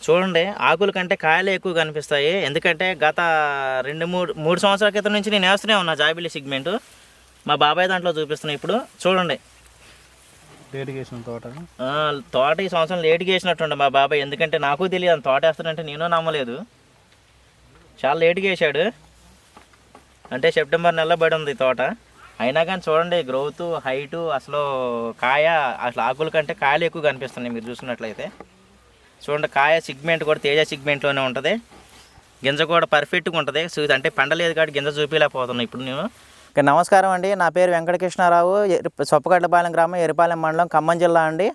చూడండి, ఆకుల కంటే కాయలే ఎక్కువ కనిపిస్తాయి. ఎందుకంటే గత 2-3 సంవత్సరాల క్రితం నుంచి నేను వేస్తూనే ఉన్నా జాబిలీ సిగ్మెంట్. మా బాబాయ్ దాంట్లో చూపిస్తున్నాను. ఇప్పుడు చూడండి, తోట ఈ సంవత్సరం లేట్గా వేసినట్టుండే మా బాబాయ్. ఎందుకంటే నాకు తెలియదు తోట వేస్తానంటే నేను నమ్మలేదు. చాలా లేట్గా వేసాడు. అంటే సెప్టెంబర్ నెలలో పడి ఉంది తోట. అయినా కానీ చూడండి, గ్రోత్, హైటు, అసలు కాయ, అసలు ఆకుల కంటే కాయలు ఎక్కువ కనిపిస్తున్నాయి. మీరు చూసినట్లయితే చూడండి, కాయ సిగ్మెంట్ కూడా తేజ సిగ్మెంట్లోనే ఉంటుంది. గింజ కూడా పర్ఫెక్ట్గా ఉంటుంది. అంటే పండలేదు కాబట్టి గింజ చూపించలేకపోతున్నాను ఇప్పుడు నేను. నమస్కారం అండి, నా పేరు వెంకటకృష్ణారావు, సొప్పగడ్డపాలెం గ్రామం, ఎరిపాలెం మండలం, ఖమ్మం జిల్లా అండి.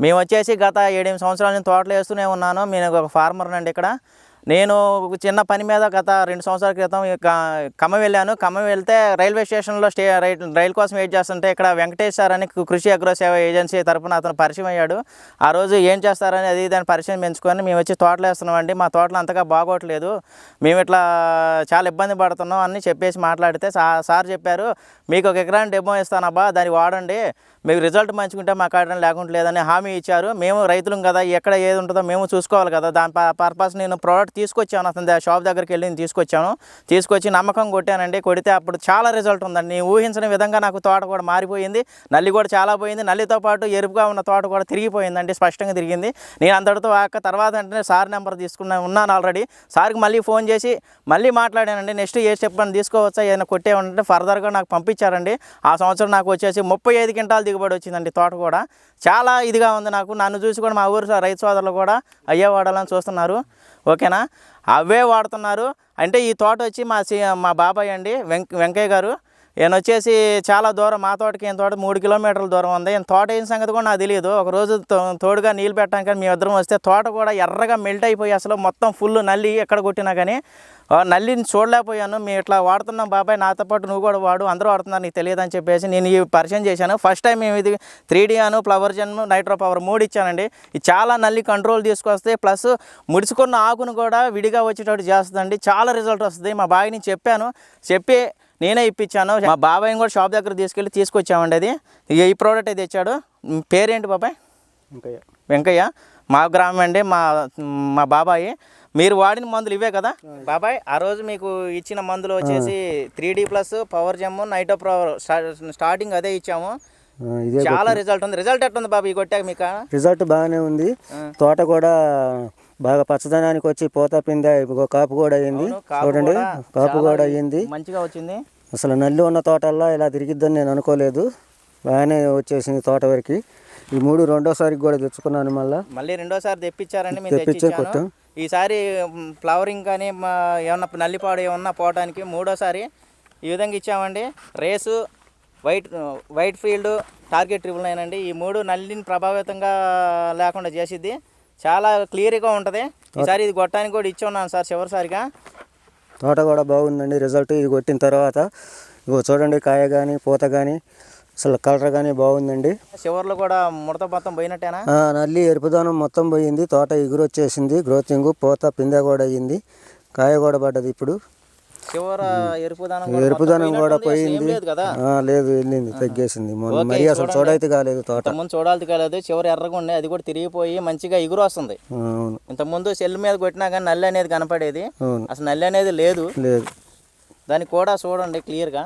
మేము వచ్చేసి గత 7-8 సంవత్సరాల నుంచి తోటలు వేస్తూనే ఉన్నాను. నేను ఒక ఫార్మర్ అండి. ఇక్కడ నేను చిన్న పని మీద గత 2 సంవత్సరాల క్రితం ఖమ్మం వెళ్ళాను. ఖమ్మం వెళ్తే రైల్వే స్టేషన్లో రైలు కోసం వెయిట్ చేస్తుంటే ఇక్కడ వెంకటేష్ సార్ అని కృషి అగ్రో సేవ ఏజెన్సీ తరఫున అతను పరిచయం అయ్యాడు. ఆ రోజు ఏం చేస్తారని అది దాన్ని పరిచయం పెంచుకొని మేము వచ్చి తోటలు వేస్తున్నామండి. మా తోటలు అంతగా బాగోట్లేదు, మేము ఇట్లా చాలా ఇబ్బంది పడుతున్నాం అని చెప్పేసి మాట్లాడితే సార్ చెప్పారు, మీకు 1 ఎకరాన్ని డెమో ఇస్తానబ్బా, దాన్ని వాడండి, మీకు రిజల్ట్ మంచుకుంటే మా కాడని లేకుండా లేదని హామీ ఇచ్చారు. మేము రైతులం కదా, ఎక్కడ ఏది ఉంటుందో మేము చూసుకోవాలి కదా. దాని పర్పస్ నేను ప్రోడక్ట్ తీసుకొచ్చాను. అతని షాప్ దగ్గరికి వెళ్ళి తీసుకొచ్చి నమ్మకం కొట్టానండి. కొడితే అప్పుడు చాలా రిజల్ట్ ఉందండి. నేను ఊహించిన విధంగా నాకు తోట కూడా మారిపోయింది. నల్లి కూడా చాలా పోయింది. నల్లితో పాటు ఎరుపుగా ఉన్న తోట కూడా తిరిగిపోయిందండి, స్పష్టంగా తిరిగింది. నేను అంతటితో తర్వాత అంటే సార్ నెంబర్ ఉన్నాను ఆల్రెడీ. సార్కి మళ్ళీ ఫోన్ చేసి మళ్ళీ మాట్లాడానండి. నెక్స్ట్ ఏ స్టెప్ అని తీసుకోవచ్చా, ఏదైనా కొట్టేమంటే ఫర్దర్గా నాకు పంపించారండి. ఆ సంవత్సరం నాకు వచ్చేసి 35 క్వింటాలు దిగుబడి వచ్చిందండి. తోట కూడా చాలా ఇదిగా ఉంది నాకు. నన్ను చూసి కూడా మా ఊరు రైతు సోదరులు కూడా అయ్యే వాడాలని చూస్తున్నారు. ఓకేనా, అవే వాడుతున్నారు. అంటే ఈ తోట వచ్చి మా బాబాయ్ అండి, వెంకయ్య గారు. ఈయన వచ్చేసి చాలా దూరం, మా తోటకి ఈయన తోట 3 కిలోమీటర్ల దూరం ఉంది. ఈయన తోట అయిన సంగతి కూడా నాకు తెలియదు. ఒకరోజు తోడుగా నీళ్ళు పెట్టడానికి మేమిద్దరం వస్తే తోట కూడా ఎర్రగా మెల్ట్ అయిపోయి అసలు మొత్తం ఫుల్ నల్లి ఎక్కడ కొట్టినా కానీ నల్లిని చూడలేకపోయాను. మేము ఇట్లా వాడుతున్నాం బాబాయ్, నాతో పాటు నువ్వు కూడా వాడు, అందరూ వాడుతున్నారు, నీకు తెలియదని చెప్పేసి నేను ఈ పరిచయం చేశాను. ఫస్ట్ టైం మేము ఇది 3D అను ఫ్లవర్జన్ నైట్రో పవర్ 3 ఇచ్చానండి. ఇది చాలా నల్లి కంట్రోల్ తీసుకొస్తే ప్లస్ ముడుచుకున్న ఆకును కూడా విడిగా వచ్చేటట్టు చేస్తుందండి. చాలా రిజల్ట్ వస్తుంది. మా బాబాయ్ని చెప్పి నేనే ఇప్పించాను. మా బాబాయ్ని కూడా షాప్ దగ్గర తీసుకొచ్చామండి. అది ఈ ప్రోడక్ట్ అయితే తెచ్చాడు. పేరేంటి బాబాయ్? వెంకయ్య. మా గ్రామం అండి, మా బాబాయ్. మీరు వాడిన మందులు ఇవే కదా బాబాయ్? ఆ రోజు మీకు ఇచ్చిన మందులు వచ్చేసి 3D plus power gem nitro power starting అదే ఇచ్చాము. చాలా రిజల్ట్ ఉంది. రిజల్ట్ ఎట్టుంది బాబు ఈ కొట్టాక? మీకు రిజల్ట్ బాగానే ఉంది. తోట కూడా బాగా పచ్చదనానికి వచ్చి పోతా పింద కాపు కూడా అయ్యింది. చూడండి, కాపు కూడా అయ్యింది, మంచిగా వచ్చింది. అసలు నల్లి ఉన్న తోటల్లో ఇలా తిరిగిద్దని నేను అనుకోలేదు. బాగానే వచ్చేసింది తోట వరకు. ఈ 3 రెండోసారికి కూడా తెచ్చుకున్నాను. మళ్ళీ రెండోసారి తెప్పించారండి, మేము తెప్పించాను. ఈసారి ఫ్లవరింగ్ కానీ ఏమన్నా నల్లిపాడు ఏమన్నా పోవడానికి మూడోసారి ఈ విధంగా ఇచ్చామండి. రేసు, వైట్ ఫీల్డ్, టార్గెట్ 999 అండి. ఈ 3 నల్లిని ప్రభావితంగా లేకుండా చేసిద్ది. చాలా క్లియర్గా ఉంటుంది. ఈసారి ఇది కొట్టడానికి కూడా ఇచ్చి ఉన్నాను సార్ చివరిసారిగా. తోట కూడా బాగుందండి రిజల్ట్. ఇది కొట్టిన తర్వాత ఇగో చూడండి, కాయ కానీ పూత కానీ అసలు కలర్ కానీ బాగుందండి. చివర్లో కూడా ముడత మొత్తం పోయినట్టేనా? నల్లి ఎరుపుదానం మొత్తం పోయింది. తోట ఎగురు వచ్చేసింది. గ్రోతింగ్, పూత, పిందె కూడా అయ్యింది. కాయ కూడా పడ్డది. ఇప్పుడు ఎరుపుదానం కూడా పోయింది. లేదు, వెళ్ళింది, తగ్గేసింది. మరి అసలు చూడైతే కాలేదు తోట. చూడాలి కాలేదు. చివరి ఎర్రగా ఉండే, అది కూడా తిరిగిపోయి మంచిగా ఎగురు వస్తుంది. ఇంతకుముందు సెల్ మీద కొట్టినా కానీ నల్లి అనేది కనపడేది. అసలు నల్లి అనేది లేదు. దాన్ని కూడా చూడండి క్లియర్గా.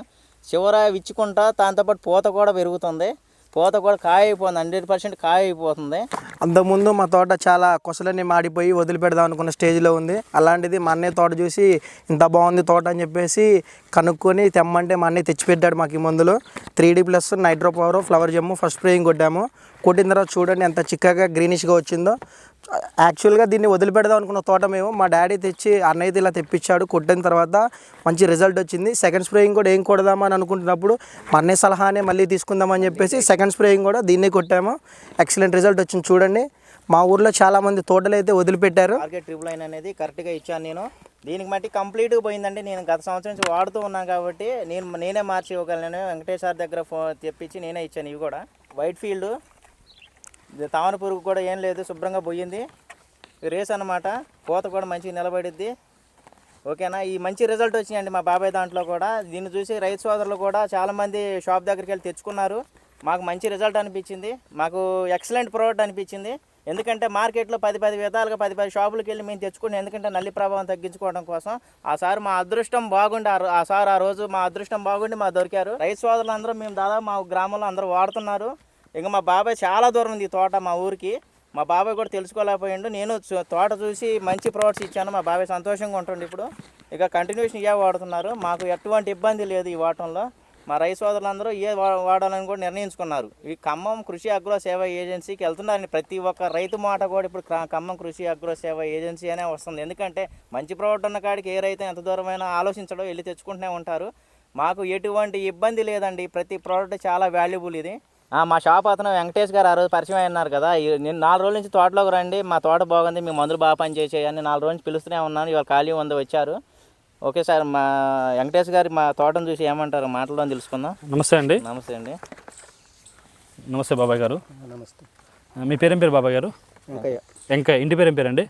చివర విచ్చుకుంటా దాంతోపాటు పూత కూడా పెరుగుతుంది. పూత కూడా కాయ అయిపోతుంది, 100% కాయ అయిపోతుంది. అంతకుముందు మా తోట చాలా కొసలన్నీ మాడిపోయి వదిలిపెడదాం అనుకున్న స్టేజ్లో ఉంది. అలాంటిది మా అన్నయ్య తోట చూసి ఇంత బాగుంది తోట అని చెప్పేసి కనుక్కొని తెమ్మంటే మా అన్నయ్య తెచ్చిపెట్టాడు మాకు ఈ మందులు. 3D plus nitro power flower gem first spraying కొట్టాము. కొట్టిన తర్వాత చూడండి ఎంత చిక్కగా గ్రీనిష్గా వచ్చిందో. యాక్చువల్గా దీన్ని వదిలిపెడదాం అనుకున్న తోట మేము మా డాడీ తెచ్చి అన్నయ్య ఇలా తెప్పించాడు. కొట్టిన తర్వాత మంచి రిజల్ట్ వచ్చింది. సెకండ్ స్ప్రేయింగ్ కూడా ఏం కొడదామని అనుకుంటున్నప్పుడు మా అన్నయ్య సలహానే మళ్ళీ తీసుకుందామని చెప్పేసి సెకండ్ స్ప్రేయింగ్ కూడా దీన్నే కొట్టాము. ఎక్సలెంట్ రిజల్ట్ వచ్చింది. చూడండి, మా ఊర్లో చాలామంది తోటలు అయితే వదిలిపెట్టారు. టార్గెట్ 999 అనేది కరెక్ట్గా ఇచ్చాను నేను. దీనికి మట్టి కంప్లీట్గా పోయిందండి. నేను గత సంవత్సరం నుంచి వాడుతూ ఉన్నాను కాబట్టి నేనే మార్చి ఇవ్వగలను. వెంకటేష్ సార్ దగ్గర తెప్పించి నేనే ఇచ్చాను. ఇవి కూడా వైట్ ఫీల్డ్, తామర పురుగు కూడా ఏం లేదు, శుభ్రంగా పోయింది. రేస్ అన్నమాట. పూత కూడా మంచిగా నిలబడిద్ది. ఓకేనా, ఈ మంచి రిజల్ట్ వచ్చినాయండి మా బాబాయ్ దాంట్లో కూడా. దీన్ని చూసి రైతు సోదరులు కూడా చాలామంది షాప్ దగ్గరికి వెళ్ళి తెచ్చుకున్నారు. మాకు మంచి రిజల్ట్ అనిపించింది. మాకు ఎక్సలెంట్ ప్రోడక్ట్ అనిపించింది. ఎందుకంటే మార్కెట్లో 10 విధాలుగా 10 షాపులకు వెళ్ళి మేము తెచ్చుకున్నాం. ఎందుకంటే నల్లి ప్రభావం తగ్గించుకోవడం కోసం. ఆ సార్ మా అదృష్టం బాగుండి ఆ రోజు మా అదృష్టం బాగుండి మా దొరికారు. రైతు సోదరులు అందరూ మేము దాదాపు మా గ్రామంలో అందరూ వాడుతున్నారు. ఇక మా బాబాయ్ చాలా దూరం ఉంది ఈ తోట మా ఊరికి. మా బాబాయ్ కూడా తెలుసుకోలేకపోయిండు. నేను తోట చూసి మంచి ప్రోడక్ట్స్ ఇచ్చాను. మా బాబాయ్ సంతోషంగా ఉంటుంది. ఇప్పుడు ఇక కంటిన్యూషన్ ఇవే వాడుతున్నారు. మాకు ఎటువంటి ఇబ్బంది లేదు ఈ వాడటంలో. మా రైతు సోదరులందరూ ఏ వాడాలని కూడా నిర్ణయించుకున్నారు. ఈ ఖమ్మం కృషి అగ్రో సేవ ఏజెన్సీకి వెళ్తున్నారని ప్రతి ఒక్క రైతు మాట కూడా ఇప్పుడు ఖమ్మం కృషి అగ్రో సేవ ఏజెన్సీ అనే వస్తుంది. ఎందుకంటే మంచి ప్రోడక్ట్ ఉన్న కాడికి ఏ రైతు ఎంత దూరమైనా ఆలోచించడం వెళ్ళి తెచ్చుకుంటూనే ఉంటారు. మాకు ఎటువంటి ఇబ్బంది లేదండి. ప్రతి ప్రోడక్ట్ చాలా వాల్యుబుల్ ఇది. మా షాప్ అతను వెంకటేష్ గారు ఆ రోజు పరిచయం అయినారు కదా. నేను 4 రోజుల నుంచి తోటలోకి రండి, మా తోట బాగుంది, మీ మందులు బాగా పనిచేసాయని 4 రోజులు నుంచి పిలుస్తూనే ఉన్నాను. ఇవాళ ఖాళీ ఉంది, వచ్చారు. ఓకే సార్, మా వెంకటేష్ గారి మా తోటను చూసి ఏమంటారు మాటల్లో తెలుసుకుందాం. నమస్తే అండి. నమస్తే అండి. నమస్తే బాబాయ్ గారు. నమస్తే. మీ పేరేం పేరు బాబాయ్ గారు? వెంకయ్య. ఇంటి పేరేం పేరండి?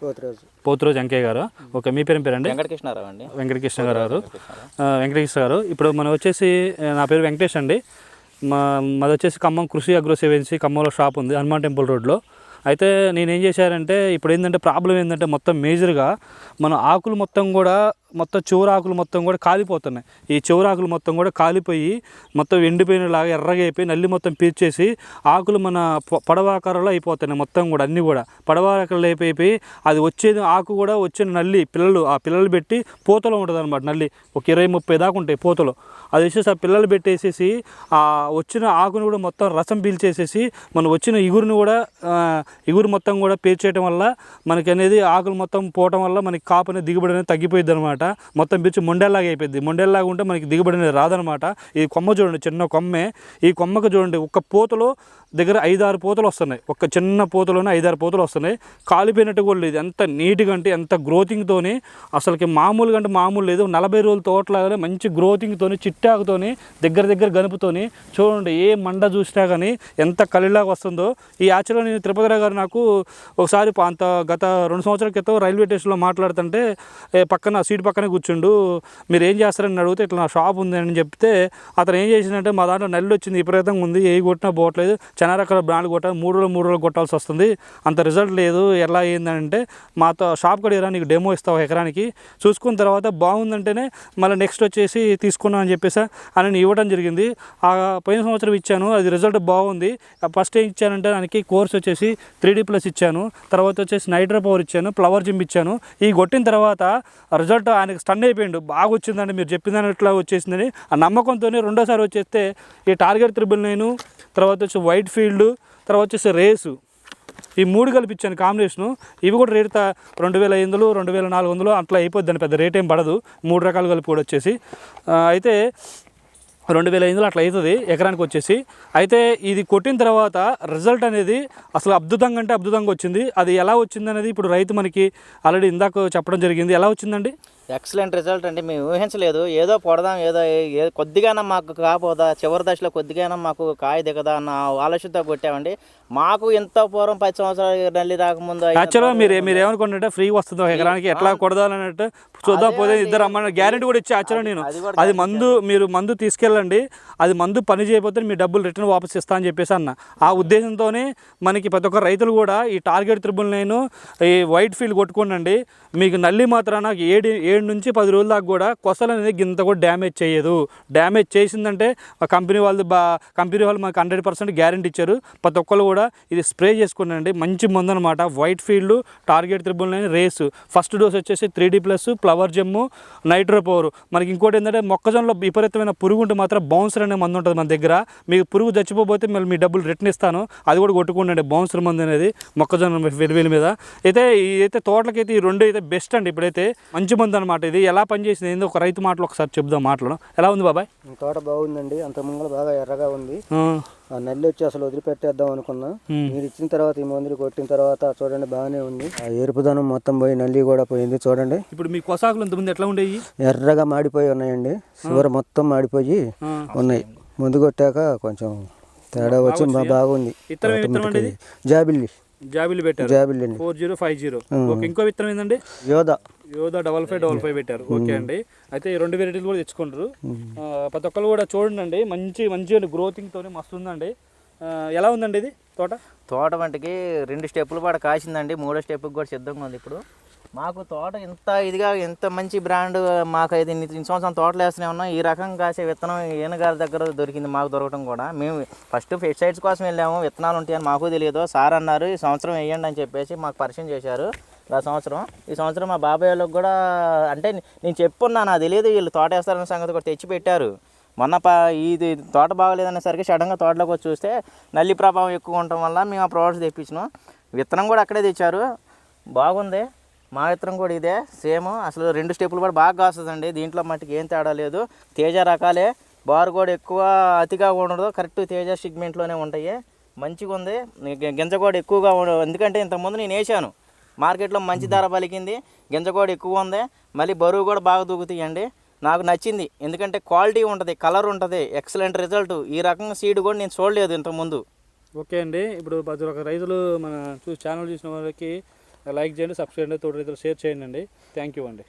పోతురోజు వెంకయ్య గారు. ఓకే, మీ పేరేం పేరండి? వెంకటకృష్ణారావు అండి. వెంకటకృష్ణ గారు. వెంకటకృష్ణ గారు, ఇప్పుడు మనం వచ్చేసి నా పేరు వెంకటేష్ అండి. మాది వచ్చేసి ఖమ్మం కృషి అగ్రో సేవెన్సీ ఖమ్మంలో షాప్ ఉంది, హనుమాన్ టెంపుల్ రోడ్లో. అయితే నేనేం చేశారంటే ఇప్పుడు ఏంటంటే ప్రాబ్లం ఏంటంటే మొత్తం మేజర్గా మన ఆకులు మొత్తం చివరాకులు మొత్తం కూడా కాలిపోతున్నాయి. ఈ చివరాకులు మొత్తం కూడా కాలిపోయి మొత్తం ఎండిపోయినలాగా ఎర్రగా అయిపోయి నల్లి మొత్తం పీల్చేసి ఆకులు మన పడవాకారంలో అయిపోతున్నాయి. మొత్తం కూడా అన్నీ కూడా పడవాకారంలో అయిపోయి అది వచ్చేది ఆకు కూడా వచ్చిన నల్లి పిల్లలు పెట్టి పూతలో ఉంటుంది అనమాట. నల్లి ఒక 20-30 దాకా ఉంటాయి పూతలో. అది వచ్చేసి ఆ పిల్లలు పెట్టేసేసి ఆ వచ్చిన ఆకును కూడా మొత్తం రసం పీల్చేసేసి మన వచ్చిన ఇగురు మొత్తం కూడా పీల్చేయడం వల్ల మనకి అనేది ఆకులు మొత్తం పోవటం వల్ల మనకి కాపు అనేది దిగుబడి అనేది తగ్గిపోయింది అనమాట. మొత్తం పిచ్చి మొండేలాగా అయిపోయింది. మొండేలాగా ఉంటే మనకి దిగుబడి అనేది రాదనమాట. ఈ కొమ్మ చూడండి, చిన్న కొమ్మే. ఈ కొమ్మకు చూడండి ఒక్క పూతలో దగ్గర 5-6 పూతలు వస్తున్నాయి. ఒక చిన్న పూతలోనే 5-6 పూతలు వస్తున్నాయి. కాలిపోయినట్టు కూడా లేదు. ఎంత నీట్గా అంటే ఎంత గ్రోతింగ్తోని అసలుకి మామూలుగా అంటే మామూలు లేదు. 40 రోజుల తోటలాగానే మంచి గ్రోతింగ్తోని చిట్టాకుతోని దగ్గర గనుపుతోని చూడండి. ఏ మండ చూసినా కానీ ఎంత కలిలాగా వస్తుందో. ఈ యాక్చువల్గా నేను తిరుపతిరావు గారు నాకు ఒకసారి గత 2 సంవత్సరాల క్రితం రైల్వే స్టేషన్లో మాట్లాడుతుంటే సీట్ పక్కనే కూర్చుండు. మీరు ఏం చేస్తారని అడిగితే ఇట్లా నా షాప్ ఉంది అని చెప్తే అతను ఏం చేసిందంటే మా దాంట్లో నల్లి వచ్చింది, విపరీతంగా ఉంది, ఏ కొట్టినా పోవట్లేదు, చాలా రకాల బ్రాండ్లు కొట్టాలి, 3 రోజులు కొట్టాల్సి వస్తుంది, అంత రిజల్ట్ లేదు, ఎలా ఏంటంటే మాతో షాప్ కడిగిరా నీకు డెమో ఇస్తావు ఎకరానికి, చూసుకున్న తర్వాత బాగుందంటేనే మళ్ళీ నెక్స్ట్ వచ్చేసి తీసుకున్నాను అని చెప్పేసి అని ఇవ్వడం జరిగింది. పోయిన సంవత్సరం ఇచ్చాను, అది రిజల్ట్ బాగుంది. ఫస్ట్ ఏం ఇచ్చానంటే దానికి కోర్స్ వచ్చేసి 3D+ ఇచ్చాను, తర్వాత వచ్చేసి నైట్రో పవర్ ఇచ్చాను, ఫ్లవర్ జిమ్ ఇచ్చాను. ఈ కొట్టిన తర్వాత రిజల్ట్ ఆయనకి స్టన్ అయిపోయిండు. బాగా వచ్చిందండి, మీరు చెప్పిన ఇట్లా వచ్చేసిందని ఆ నమ్మకంతో రెండోసారి వచ్చేస్తే ఈ టార్గెట్ 999, తర్వాత వచ్చి వైట్ ఫీల్డ్, తర్వాత వచ్చేసి రేసు, ఈ 3 కలిపిచ్చాను కాంబినేషను. ఇవి కూడా రేటు 2500, 2400 అట్లా అయిపోద్ది అని, పెద్ద రేట్ ఏం పడదు. 3 రకాలు కలిపి కూడా వచ్చేసి అయితే 2500 అట్లా అవుతుంది ఎకరానికి వచ్చేసి. అయితే ఇది కొట్టిన తర్వాత రిజల్ట్ అనేది అసలు అద్భుతంగా అంటే అద్భుతంగా వచ్చింది. అది ఎలా వచ్చింది అనేది ఇప్పుడు రైతు మనకి ఆల్రెడీ ఇందాక చెప్పడం జరిగింది. ఎలా వచ్చిందండి? ఎక్సలెంట్ రిజల్ట్ అండి. మేము ఊహించలేదు. ఏదో పొడదాం, ఏదో కొద్దిగానే మాకు కాపోదా, చివరి దశలో కొద్దిగానే మాకు కాయ దిగదా అన్న ఆలోచనతో కొట్టామండి. మాకు ఎంత పూర్వం 10 సంవత్సరాలు నల్లి రాకముందు యాక్చువల్గా మీరు ఏమనుకుంటే ఫ్రీ వస్తుందో ఎకరానికి ఎట్లా కొడదాలన్నట్టు చూద్దాం పోతే ఇద్దరు అమ్మ గ్యారెంటీ కూడా ఇచ్చి యాక్చువల్గా నేను అది మీరు మందు తీసుకెళ్ళండి, అది మందు పని చేయకపోతే మీ డబ్బులు రిటర్న్ వాపస్ ఇస్తా అని చెప్పేసి అన్న. ఆ ఉద్దేశంతోనే మనకి ప్రతి ఒక్క రైతులు కూడా ఈ టార్గెట్ 999 ఈ వైట్ ఫీల్డ్ కొట్టుకోండి. మీకు నల్లి మాత్రాన 7 నుంచి 10 రోజుల దాకా కూడా కొసలు అనేది గింత కూడా డ్యామేజ్ చేయదు. డ్యామేజ్ చేసిందంటే కంపెనీ వాళ్ళు మనకు 100% గ్యారెంటీ ఇచ్చారు. ప్రతి ఒక్కరు కూడా ఇది స్ప్రే చేసుకున్నాండి. మంచి మందు అనమాట. White field, target 999 race. First dose వచ్చేసి 3D+, flower gem, nitro power. మనకి ఇంకోటి ఏంటంటే మొక్కజొన్నలో విపరీతమైన పురుగు ఉంటే మాత్రం బౌన్సర్ అనే మందు ఉంటుంది మన దగ్గర. మీకు పురుగు చచ్చిపోతే మళ్ళీ మీ డబ్బులు రిటర్న్ ఇస్తాను, అది కూడా కొట్టుకోండి. బౌన్సర్ మందు అనేది మొక్కజొన్న వెలువెల మీద. అయితే తోటలకైతే ఈ 2 అయితే బెస్ట్ అండి. ఇప్పుడైతే మంచి మందు అనమాట. ఇది ఎలా పనిచేసింది ఏందో ఒక రైతు మాటలు ఒకసారి చెప్దాం. మాట్లాడడం ఎలా ఉంది బాబాయ్? తోట బాగుందండి. అంత ముంగలు బాగా ఎర్రగా ఉంది. ఆ నల్లి వచ్చి అసలు వదిలిపెట్టేద్దాం అనుకున్నా. మీరు ఇచ్చిన తర్వాత ఈ మందులు కొట్టిన తర్వాత చూడండి బాగానే ఉంది. ఆ ఎరుపుదనం మొత్తం పోయి నల్లి కూడా పోయింది చూడండి. ఇప్పుడు మీ కొసాకులు ఇంతకుముందు ఎట్లా ఉండేవి? ఎర్రగా మాడిపోయి ఉన్నాయండి. చివర మొత్తం మాడిపోయి ఉన్నాయి. ముందు కొట్టాక కొంచెం తేడా వచ్చి బాగుంది. జాబిల్లి పెట్టారు 4050. ఓకే, ఇంకో విత్తనం ఏంటండి? యోధా 5555 పెట్టారు. ఓకే అండి. అయితే ఈ 2 వెరైటీలు కూడా తెచ్చుకుంటారు. ప్రతి ఒక్కరు కూడా చూడండి, మంచి గ్రోతింగ్ తోనే మస్తు ఉందండి. ఎలా ఉందండి ఇది తోట వంటికి 2 స్టెప్పులు కూడా కాసిందండి, 3వ స్టెప్కి కూడా సిద్ధంగా ఉంది. ఇప్పుడు మాకు తోట ఇంత ఇదిగా ఎంత మంచి బ్రాండ్ మాకు అయితే ఇన్ని సంవత్సరం తోటలు వేస్తూనే ఉన్నాం. ఈ రకం కాసే విత్తనం ఈయనగారి దగ్గర దొరికింది మాకు దొరకడం కూడా. మేము ఫస్ట్ పెస్టిసైడ్స్ కోసం వెళ్ళాము, విత్తనాలు ఉంటాయని మాకు తెలియదు. సార్ అన్నారు ఈ సంవత్సరం వేయండి అని చెప్పేసి మాకు పరిచయం చేశారు. ఈ సంవత్సరం మా బాబాయ్ వాళ్ళకి కూడా అంటే నేను చెప్పున్నా, నాకు తెలియదు వీళ్ళు తోట వేస్తారన్న సంగతి కూడా తెచ్చి పెట్టారు. మొన్న ఇది తోట బాగలేదనేసరికి సడన్గా తోటలోకి వచ్చి చూస్తే నల్లి ప్రభావం ఎక్కువ ఉండటం వల్ల మేము ఆ ప్రోడక్ట్స్ తెప్పించినాం. విత్తనం కూడా అక్కడే తెచ్చారు, బాగుంది. మా విత్తనం కూడా ఇదే సేమ్. అసలు 2 స్టెప్పులు కూడా బాగా కాస్తుందండి, దీంట్లో మట్టుకు ఏం తేడా లేదు. తేజ రకాలే, బారు కూడా ఎక్కువ అతిగా ఉండదు, కరెక్ట్ తేజ సిగ్మెంట్లోనే ఉంటాయి. మంచిగా ఉంది, గింజ కూడా ఎక్కువగా ఉండదు. ఎందుకంటే ఇంతకుముందు నేను వేసాను, మార్కెట్లో మంచి ధర పలికింది, గింజ కూడా ఎక్కువ ఉంది, మళ్ళీ బరువు కూడా బాగా దూకుతాయండి. నాకు నచ్చింది, ఎందుకంటే క్వాలిటీ ఉంటుంది, కలర్ ఉంటుంది, ఎక్సలెంట్ రిజల్ట్. ఈ రకంగా సీడ్ కూడా నేను చూడలేదు ఇంతకుముందు. ఓకే అండి, ఇప్పుడు ప్రతి ఒక్క రైతులు మన ఛానల్ చూసిన వాళ్ళకి లైక్ చేయండి, సబ్స్క్రైబ్ చేయండి, తోటి రైతులు షేర్ చేయండి అండి. థ్యాంక్ యూ అండి.